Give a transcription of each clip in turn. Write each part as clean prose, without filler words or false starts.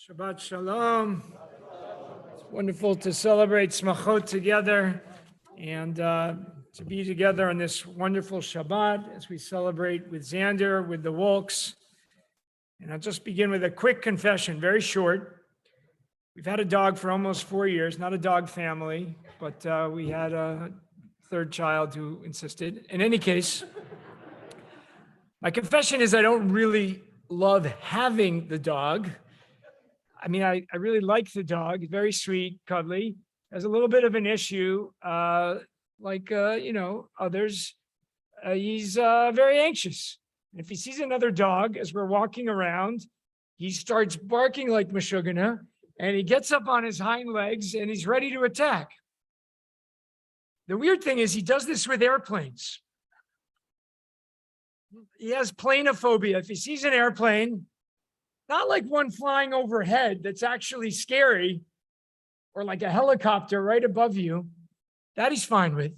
Shabbat Shalom. It's wonderful to celebrate Smachot together and to be together on this wonderful Shabbat as we celebrate with Xander, with the Wolks. And I'll just begin with a quick confession, very short. We've had a dog for almost 4 years, not a dog family, but we had a third child who insisted. In any case, my confession is I don't really love having the dog. I mean, I really like the dog. He's very sweet, cuddly. Has a little bit of an issue, like others. He's very anxious. If he sees another dog as we're walking around, he starts barking like Meshuggah, and he gets up on his hind legs and he's ready to attack. The weird thing is he does this with airplanes. He has planeophobia. If he sees an airplane, not like one flying overhead that's actually scary, or like a helicopter right above you, that he's fine with.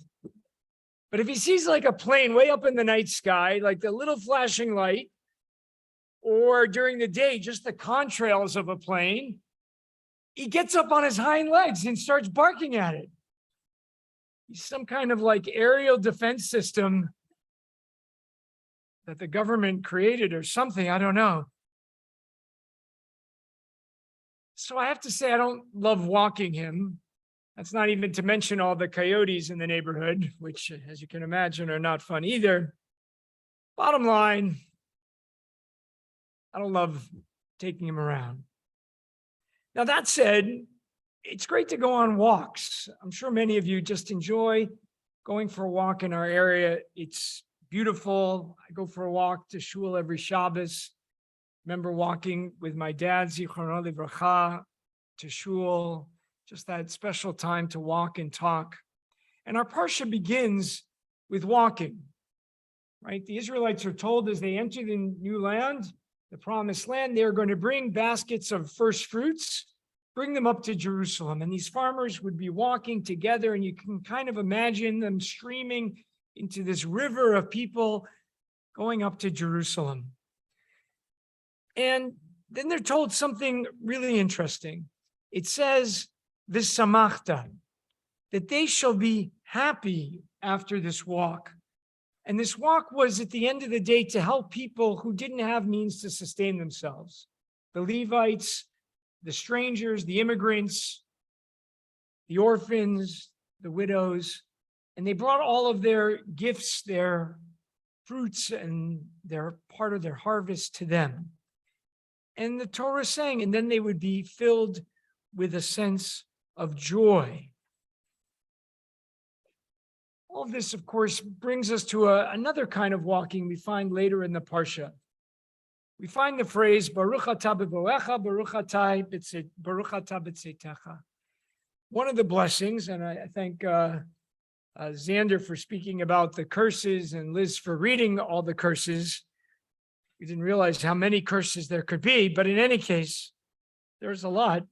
But if he sees like a plane way up in the night sky, like the little flashing light, or during the day, just the contrails of a plane, he gets up on his hind legs and starts barking at it. He's some kind of like aerial defense system that the government created or something, I don't know. So I have to say, I don't love walking him. That's not even to mention all the coyotes in the neighborhood, which, as you can imagine, are not fun either. Bottom line, I don't love taking him around. Now, that said, it's great to go on walks. I'm sure many of you just enjoy going for a walk in our area. It's beautiful. I go for a walk to shul every Shabbos. Remember walking with my dad, Zichrono Livracha, to shul, just that special time to walk and talk. And our parsha begins with walking, right? The Israelites are told as they enter the new land, the promised land, they're going to bring baskets of first fruits, bring them up to Jerusalem. And these farmers would be walking together, and you can kind of imagine them streaming into this river of people going up to Jerusalem. And then they're told something really interesting. It says, V'samachta, that they shall be happy after this walk. And this walk was at the end of the day to help people who didn't have means to sustain themselves. The Levites, the strangers, the immigrants, the orphans, the widows. And they brought all of their gifts, their fruits, and their part of their harvest to them. And the Torah saying, and then they would be filled with a sense of joy. All of this, of course, brings us to another kind of walking we find later in the Parsha. We find the phrase, Baruch atah b'boecha, Baruch atah b'tzeitecha. One of the blessings, and I thank Xander for speaking about the curses and Liz for reading all the curses. We didn't realize how many curses there could be, but in any case, there's a lot.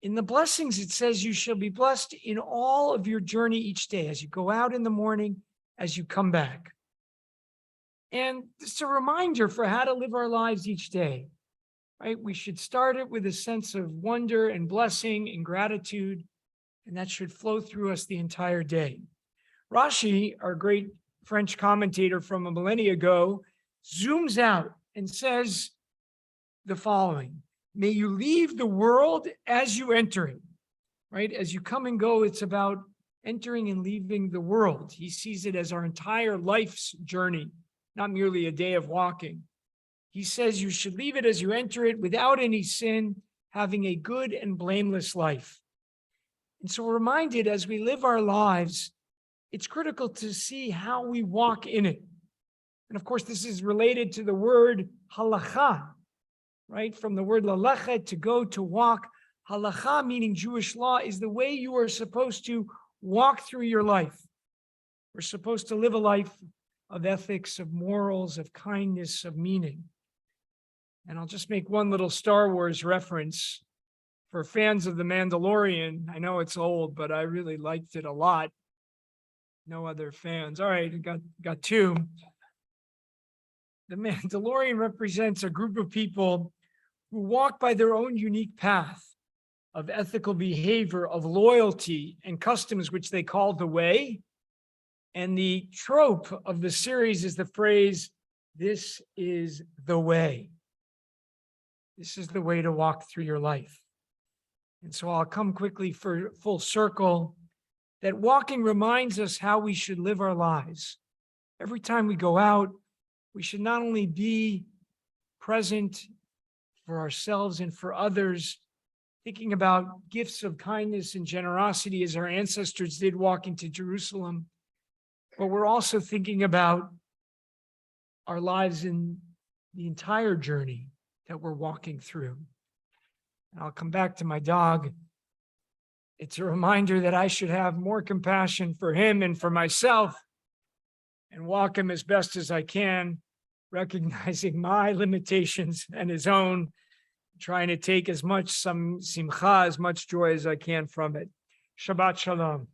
In the blessings, it says you shall be blessed in all of your journey each day, as you go out in the morning, as you come back. And it's a reminder for how to live our lives each day, right? We should start it with a sense of wonder and blessing and gratitude, and that should flow through us the entire day. Rashi, our great French commentator from a millennia ago, zooms out and says the following: may you leave the world as you enter it, right? As you come and go, it's about entering and leaving the world. He sees it as our entire life's journey, not merely a day of walking. He says you should leave it as you enter it without any sin, having a good and blameless life. And so we're reminded as we live our lives, it's critical to see how we walk in it. And of course, this is related to the word halacha, right? From the word lalechet, to go, to walk. Halacha, meaning Jewish law, is the way you are supposed to walk through your life. We're supposed to live a life of ethics, of morals, of kindness, of meaning. And I'll just make one little Star Wars reference. For fans of The Mandalorian, I know it's old, but I really liked it a lot. No other fans. All right, I got two. The Mandalorian represents a group of people who walk by their own unique path of ethical behavior, of loyalty and customs, which they call the way. And the trope of the series is the phrase, "This is the way." This is the way to walk through your life. And so I'll come quickly for full circle, that walking reminds us how we should live our lives. Every time we go out, we should not only be present for ourselves and for others, thinking about gifts of kindness and generosity as our ancestors did walking to Jerusalem, but we're also thinking about our lives in the entire journey that we're walking through. And I'll come back to my dog. It's a reminder that I should have more compassion for him and for myself and walk him as best as I can, recognizing my limitations and his own, trying to take as much simcha, as much joy as I can from it. Shabbat shalom.